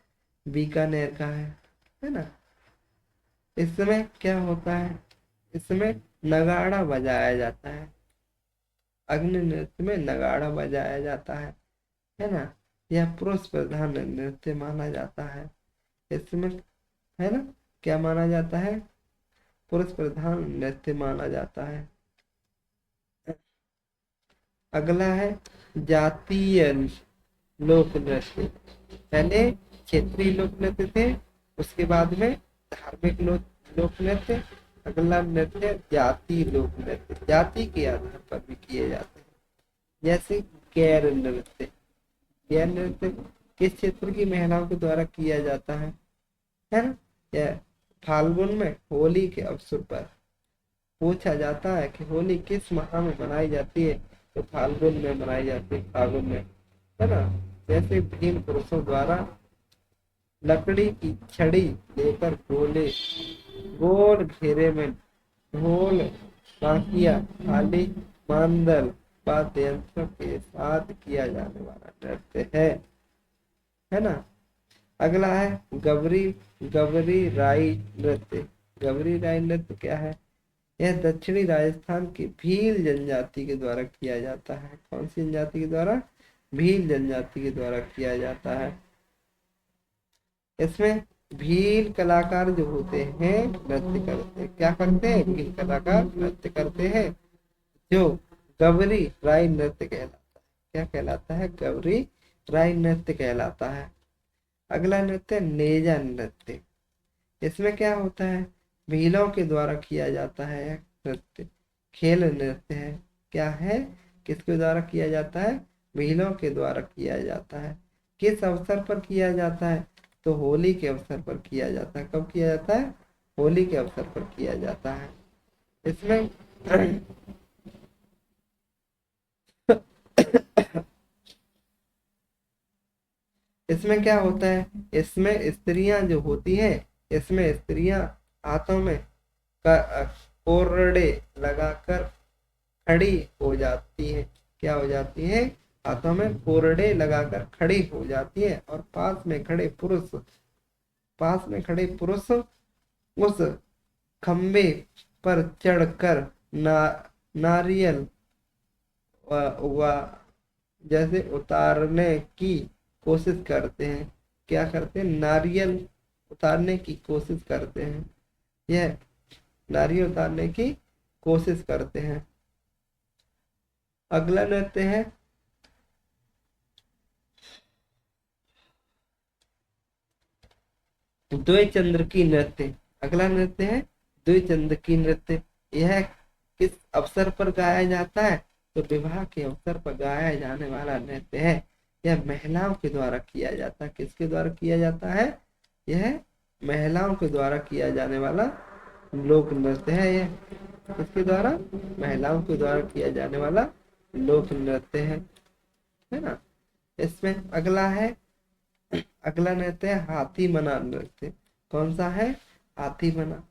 बीकानेर का है ना। इसमें क्या होता है? इसमें नगाड़ा बजाया जाता है। अग्नि नृत्य में नगाड़ा बजाया जाता है ना। यह पुरुष प्रधान नृत्य माना जाता है। इसमें है ना, क्या माना जाता है? पुरुष प्रधान नृत्य माना जाता है। अगला है जातीय लोक नृत्य। पहले क्षेत्रीय लोक नृत्य थे, उसके बाद में धार्मिक लोक नृत्य। अगला नृत्य जातीय लोक नृत्य, जाति के आधार पर भी किए जाते हैं। जैसे गैर नृत्य। गैर नृत्य किस क्षेत्र की महिलाओं के द्वारा किया जाता है ना। यह फाल्गुन में होली के अवसर पर पूछा जाता है कि होली किस माह में मनाई जाती है, तो फाल्गुन में मनाई जाती है, फाल्गुन में, है ना। जैसे भीम पुरुषों द्वारा लकड़ी की छड़ी लेकर गोल घेरे में ढोल, बांकिया, थाली, मांदल वाद्य यंत्र के साथ किया जाने वाला नृत्य है ना। अगला है गवरी राई नृत्य। गवरी राई नृत्य क्या है? यह दक्षिणी राजस्थान की भील जनजाति के द्वारा किया जाता है। कौन सी जनजाति के द्वारा? भील जनजाति के द्वारा किया जाता है। इसमें भील कलाकार जो होते हैं नृत्य करते हैं। क्या करते हैं? भील कलाकार नृत्य करते हैं, जो गवरी राई नृत्य कहलाता है। क्या कहलाता है? गवरी राई नृत्य कहलाता है। अगला नृत्य नेजा नृत्य। इसमें क्या होता है? भीलों के द्वारा किया जाता है नृत्य, खेल नृत्य है। क्या है? किसके द्वारा किया जाता है? भीलों के द्वारा किया जाता है। किस अवसर पर किया जाता है? तो होली के अवसर पर किया जाता है। कब किया जाता है? होली के अवसर पर किया जाता है। इसमें इसमें क्या होता है? इसमें स्त्रियां जो होती हैं, इसमें स्त्रियां हाथों में कोरड़े लगाकर खड़ी हो जाती है। क्या हो जाती है? हाथों में कोरड़े लगाकर खड़ी हो जाती है, और पास में खड़े पुरुष उस खंबे पर चढ़कर नारियल व जैसे उतारने की कोशिश करते हैं। क्या करते हैं? नारियल उतारने की कोशिश करते हैं। यह नारियल उतारने की कोशिश करते हैं। अगला नृत्य है द्विचंद्र की नृत्य। अगला नृत्य है द्विचंद्र की नृत्य। यह किस अवसर पर गाया जाता है? तो विवाह के अवसर पर गाया जाने वाला नृत्य है। यह महिलाओं के द्वारा किया जाता है। किसके द्वारा किया जाता है? यह महिलाओं के द्वारा किया जाने वाला लोक नृत्य है। यह किसके द्वारा? महिलाओं के द्वारा किया जाने वाला लोक नृत्य है ना। इसमें अगला नृत्य है हाथी मना नृत्य। कौन सा है? हाथी मना।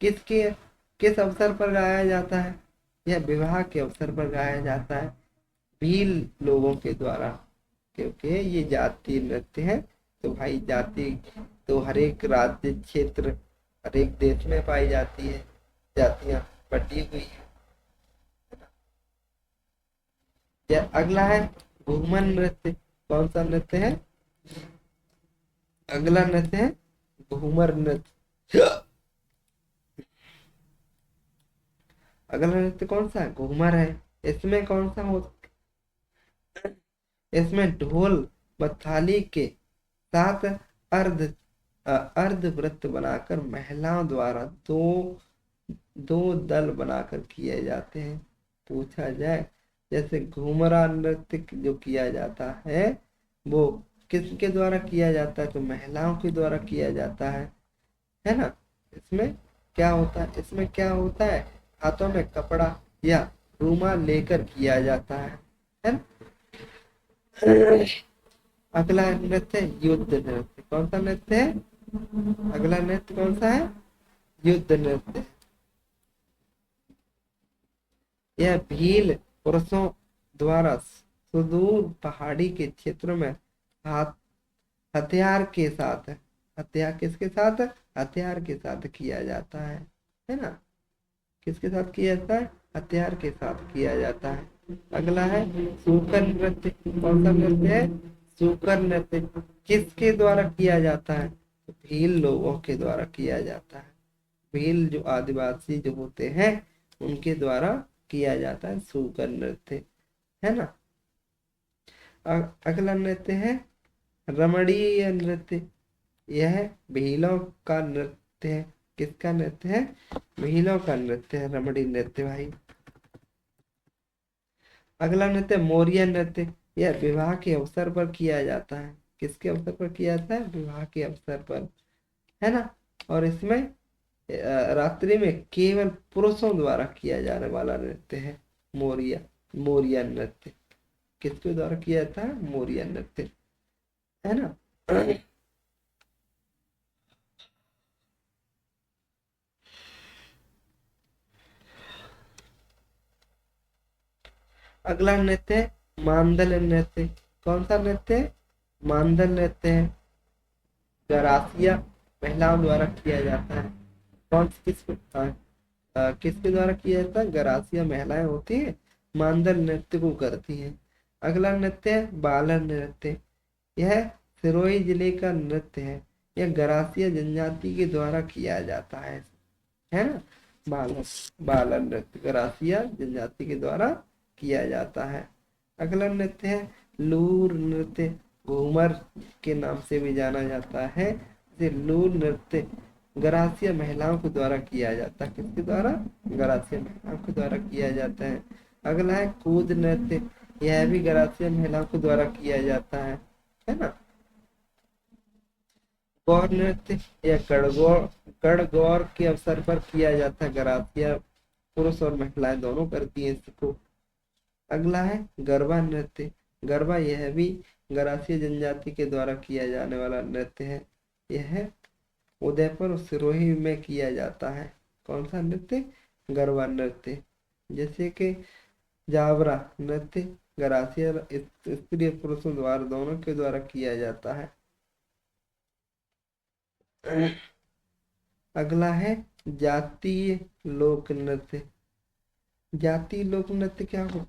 किस अवसर पर गाया जाता है? यह विवाह के अवसर पर गाया जाता है, भील लोगों के द्वारा। क्योंकि ये जातीय नृत्य है, तो भाई जाति तो हर एक राज्य क्षेत्र हर एक देश में पाई जाती है, जातियां बटी हुई है। अगला है घूमर नृत्य। कौन सा नृत्य है? अगला नृत्य है घूमर नृत्य। अगला नृत्य कौन सा है? घूमर है। इसमें कौन सा हो? इसमें ढोल व थाली के साथ अर्ध वृत्त बनाकर महिलाओं द्वारा दो दल बनाकर किए जाते हैं। पूछा जाए, जैसे घूमरा नृत्य जो किया जाता है वो किसके द्वारा किया जाता है? तो महिलाओं के द्वारा किया जाता है ना। इसमें क्या होता है? इसमें क्या होता है? हाथों में कपड़ा या रूमाल लेकर किया जाता है ना? अगला नृत्य युद्ध नृत्य। कौन सा नृत्य है? अगला नृत्य कौन सा है? युद्ध नृत्य। यह भील पुरुषों द्वारा सुदूर पहाड़ी के क्षेत्र में हाथ हथियार के साथ, हथियार किसके साथ, हथियार के साथ किया जाता है ना, किसके साथ किया जाता है, हथियार के साथ किया जाता है। अगला है सूकर नृत्य। कौन सा नृत्य है, सूकर नृत्य। किसके द्वारा किया जाता है, तो भील लोगों के द्वारा किया जाता है। भील जो आदिवासी जो होते हैं उनके द्वारा किया जाता है सूकर नृत्य, है ना। अगला नृत्य है रमणीय नृत्य। यह भीलों का नृत्य है। किसका नृत्य है, भीलों का नृत्य है रमणीय नृत्य भाई। अगला नृत्य मोरिया नृत्य। यह विवाह के अवसर पर किया जाता है। किसके अवसर पर किया जाता है, विवाह के अवसर पर, है ना। और इसमें रात्रि में केवल पुरुषों द्वारा किया जाने वाला नृत्य है मोरिया, मोरिया नृत्य। किसके द्वारा किया जाता है, मोरिया नृत्य, है ना। अगला नृत्य है मांदल नृत्य। कौन सा नृत्य है, मांदल नृत्य है। गरासिया महिलाओं द्वारा किया जाता है। कौन किसके द्वारा किया जाता है, गरासिया महिलाएं होती है मांदल नृत्य को करती हैं। अगला नृत्य है बालर नृत्य। यह सिरोही जिले का नृत्य है। यह गरासिया जनजाति के द्वारा किया जाता है ना। बालर, बालर नृत्य गरासिया जनजाति के द्वारा किया जाता है। अगला नृत्य है लूर नृत्य। घूमर के नाम से भी जाना जाता है। लूर नृत्य गरासिया महिलाओं के द्वारा किया जाता है। किसके द्वारा, गरासिया महिलाओं के द्वारा किया जाता है। अगला है कूद नृत्य। यह भी गरासिया महिलाओं के द्वारा किया जाता है ना। गौर नृत्य या गणगौर के अवसर पर किया जाता है। गरासिया पुरुष और महिलाएं दोनों करती हैं इसको। अगला है गरबा नृत्य। गरबा यह भी गरासिया जनजाति के द्वारा किया जाने वाला नृत्य है। यह उदयपुर और सिरोही में किया जाता है। कौन सा नृत्य, गरबा नृत्य। जैसे कि जावरा नृत्य गरासिया स्त्री और पुरुषों द्वारा दोनों के द्वारा किया जाता है। अगला है जातीय लोक नृत्य। जातीय लोक नृत्य क्या हो,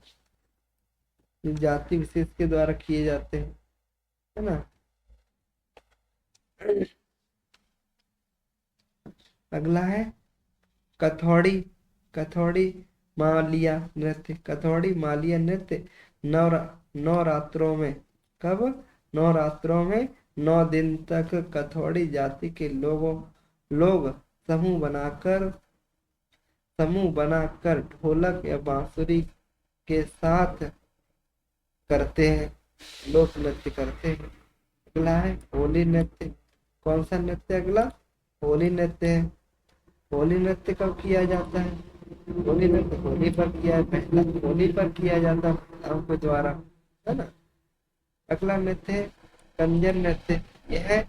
जाति विशेष के द्वारा किए जाते हैं, है ना। अगला है कथौड़ी, कथौड़ी मालिया नृत्य। कथौड़ी मालिया नृत्य नवरात्रों में, कब, नवरात्रों में 9 दिन तक कथौड़ी जाति के लोग समूह बनाकर ढोलक या बांसुरी के साथ करते हैं, लोक नृत्य करते हैं। अगला है होली नृत्य। कौन सा नृत्य अगला, होली नृत्य है। होली नृत्य कब किया जाता है, होली नृत्य होली पर किया, पहला होली पर किया जाता है महिलाओं के द्वारा, है ना। अगला नृत्य है कंजर नृत्य। यह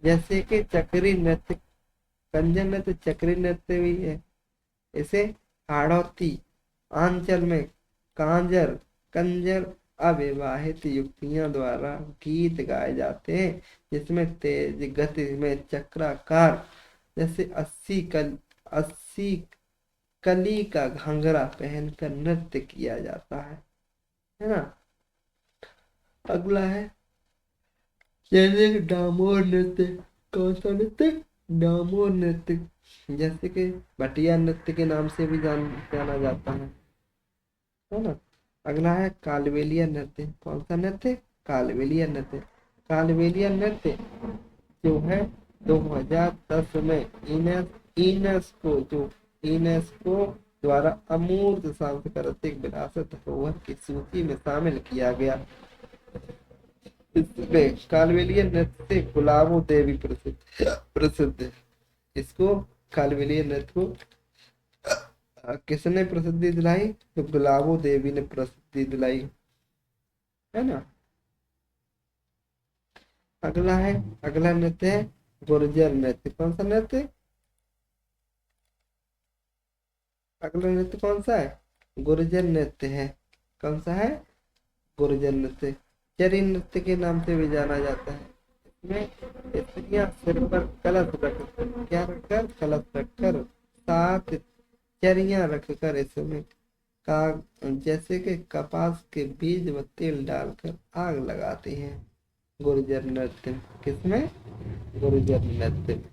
जैसे कि चक्री नृत्य, कंजर नृत्य चक्री नृत्य भी है। इसे हाड़ौती आंचल में कांजर कंजर अविवाहित युवतियों द्वारा गीत गाए जाते हैं, जिसमें तेज गति में चक्राकार जैसे 80 कली का घंघरा पहनकर नृत्य किया जाता है ना। अगला है जैसे कि डामोर नृत्य। कौन सा नृत्य, डामोर नृत्य। जैसे कि भटिया नृत्य के नाम से भी जाना जाता है ना। अगला है कालबेलिया नृत्य। कौन सा नृत्य, कालबेलिया नृत्य। कालबेलिया नृत्य जो है 2010 में यूनेस्को द्वारा अमूर्त सांस्कृतिक विरासत धरोहर की सूची में शामिल किया गया। इसमें कालबेलिया नृत्य गुलाबो देवी प्रसिद्ध है। इसको कालबेलिया नृत्य को किसने प्रसिद्धि दिलाई, तो गुलाबो देवी ने प्रसिद्धि दिलाई, है ना। अगला नृत्य है गुर्जर नृत्य। कौन सा नृत्य, अगला नृत्य कौन सा है, गुर्जर नृत्य है। कौन सा है? गुर्जर नृत्य। चरी नृत्य के नाम से भी जाना जाता है। इसमें स्त्रियां सिर पर कलश रखकर, क्या रखकर? कलश रखकर 7 चरियां रखकर इसमें का जैसे कि कपास के बीज व तेल डालकर आग लगाती हैं। गुर्जर नृत्य। किसमें? गुर्जर नृत्य में,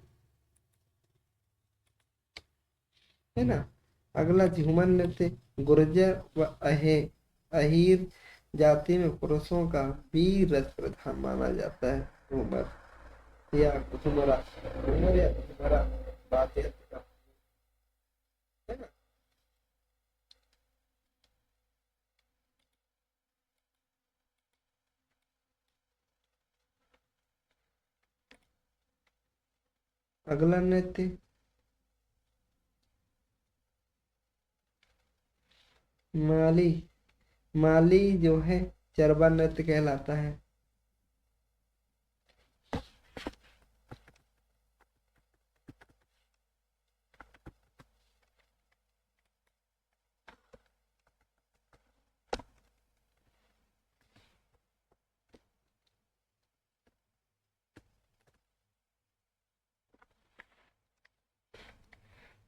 है ना। अगला झूमर नृत्य। गुर्जर व अहीर जाति में पुरुषों का वीर रस प्रधान माना जाता है झूमर या झुमरा। झूमर या झुमरा वाद्य यंत्र का, है ना। अगला नृत्य माली। माली जो है चरबा नृत्य कहलाता है।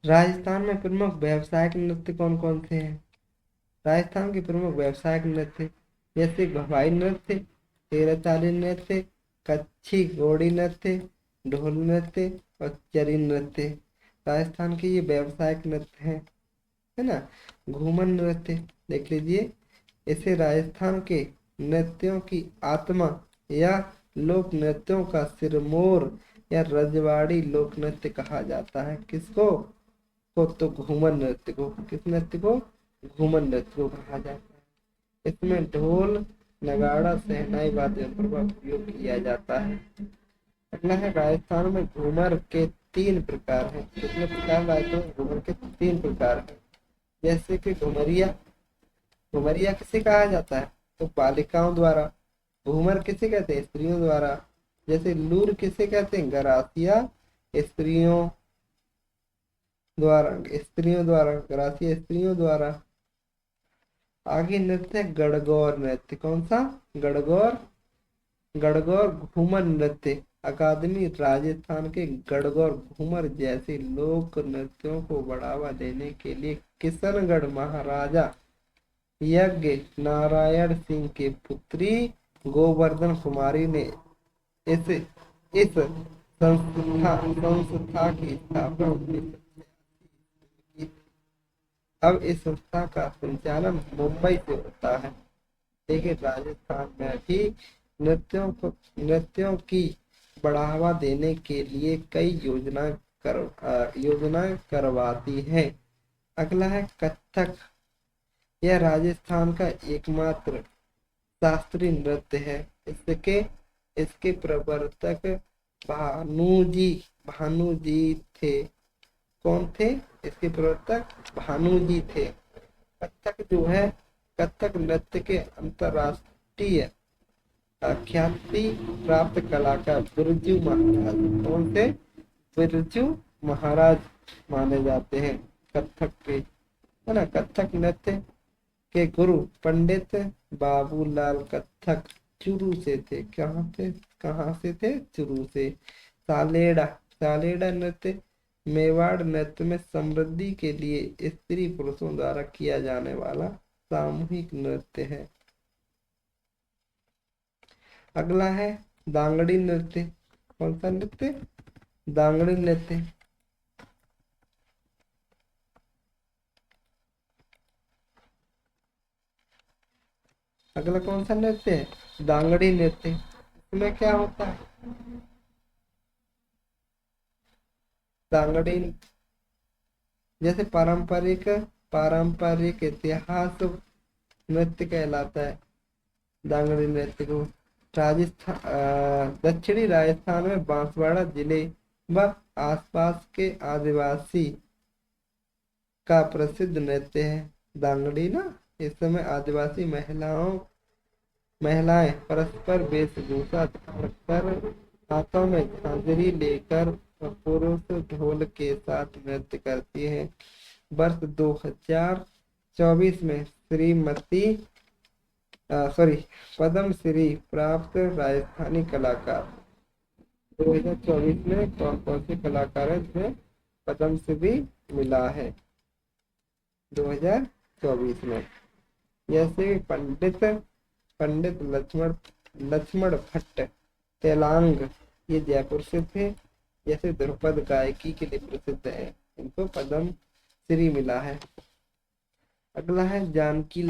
राजस्थान में प्रमुख व्यावसायिक नृत्य कौन कौन से हैं? राजस्थान के प्रमुख व्यावसायिक नृत्य जैसे भवाई नृत्य, तेरताली नृत्य, कच्छी घोड़ी नृत्य, ढोल नृत्य और चरी नृत्य राजस्थान के ये व्यावसायिक नृत्य हैं, है ना। घूमर नृत्य देख लीजिए। इसे राजस्थान के नृत्यों की आत्मा या लोक नृत्यों का सिरमौर या रजवाड़ी लोक नृत्य कहा जाता है। किसको? तो घूमर नृत्य को। किस नृत्य को? घूमर नृत्य को कहा जाता है। इसमें ढोल, नगाड़ा, शहनाई वाद्य यंत्रों का उपयोग किया जाता है। अगला है राजस्थान में घूमर के 3 प्रकार हैं। कितने प्रकार? राजस्थान में घूमर के 3 प्रकार हैं। जैसे कि घुमरिया। घुमरिया किसे कहा जाता है? तो बालिकाओं द्वारा। घूमर किसे कहते हैं? स्त्रियों द्वारा। जैसे लूर किसे कहते हैं? गरासिया स्त्रियों द्वारा। स्त्रियों द्वारा गरासिया स्त्रियों द्वारा। आगे नृत्य गणगौर नृत्य। कौन सा? गणगौर। गणगौर घूमर नृत्य अकादमी राजस्थान के गणगौर घूमर जैसे लोक नृत्यों को बढ़ावा देने के लिए किशनगढ़ महाराजा यज्ञ नारायण सिंह के पुत्री गोवर्धन कुमारी ने इस संस्था की स्थापना 1986 की। अब इस संस्था का संचालन मुंबई से होता है। देखिए राजस्थान में भी नृत्यों की बढ़ावा देने के लिए कई योजनाएं करवाती है। अगला है कथक। यह राजस्थान का एकमात्र शास्त्रीय नृत्य है। इसके प्रवर्तक भानुजी थे। कौन थे? इसके प्रवर्तक भानुजी थे। कथक जो है, कथक नृत्य के अंतरराष्ट्रीय ख्याति प्राप्त कलाकार बिरजू महाराज। कौन से? बिरजू महाराज माने जाते हैं कथक के, है ना। कथक नृत्य के गुरु पंडित बाबूलाल कथक चुरू से थे। कहाँ से थे? चुरू से। सालेड़ा। सालेड़ा नृत्य मेवाड़ नृत्य में समृद्धि के लिए स्त्री पुरुषों द्वारा किया जाने वाला सामूहिक नृत्य है। अगला है दांगड़ी नृत्य। कौन सा नृत्य? दांगड़ी नृत्य। अगला कौन सा नृत्य है? दांगड़ी नृत्य। इसमें क्या होता है? दांगड़ी जैसे पारंपरिक इतिहास नृत्य कहलाता है दांगड़ी नृत्य को। दक्षिणी राजस्थान में बांसवाड़ा जिले व आसपास के आदिवासी का प्रसिद्ध नृत्य है दांगड़ी ना। इस समय आदिवासी महिलाएं परस्पर वेशभूषा धारण कर हाथों में झांझरी लेकर और पुरुष ढोल के साथ नृत्य करती हैं। वर्ष 2000 2024 में श्रीमती पद्म श्री प्राप्त राजस्थानी कलाकार। 2024 में कौन कौन से कलाकार हैं जिन्हें पद्म श्री मिला है 2024 में? जैसे पंडित पंडित लक्ष्मण लक्ष्मण भट्ट तेलांग, ये जयपुर से थे। जैसे ध्रुपद गायकी के लिए प्रसिद्ध है, इनको पद्म श्री मिला है। अगला है जानकी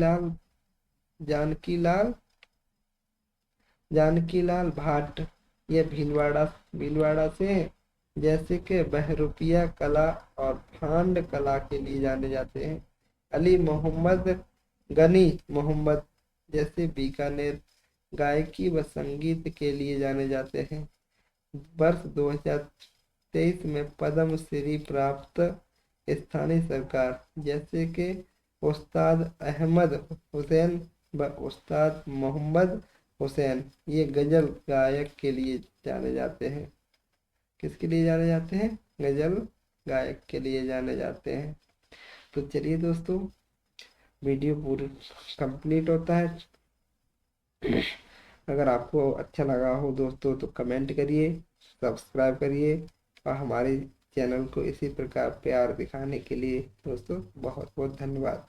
लाल भाट, ये भीलवाड़ा से हैं। जैसे कि बहरूपिया कला और भांड कला के लिए जाने जाते हैं। अली मोहम्मद गनी मोहम्मद, जैसे बीकानेर, गायकी व संगीत के लिए जाने जाते हैं। वर्ष 2023 में पद्म श्री प्राप्त स्थानीय सरकार, जैसे कि उस्ताद अहमद हुसैन व उस्ताद मोहम्मद हुसैन, ये गजल गायक के लिए जाने जाते हैं। किसके लिए जाने जाते हैं? गजल गायक के लिए जाने जाते हैं। तो चलिए दोस्तों, वीडियो पूरी कंप्लीट होता है। अगर आपको अच्छा लगा हो दोस्तों तो कमेंट करिए, सब्सक्राइब करिए और हमारे चैनल को इसी प्रकार प्यार दिखाने के लिए दोस्तों बहुत बहुत धन्यवाद।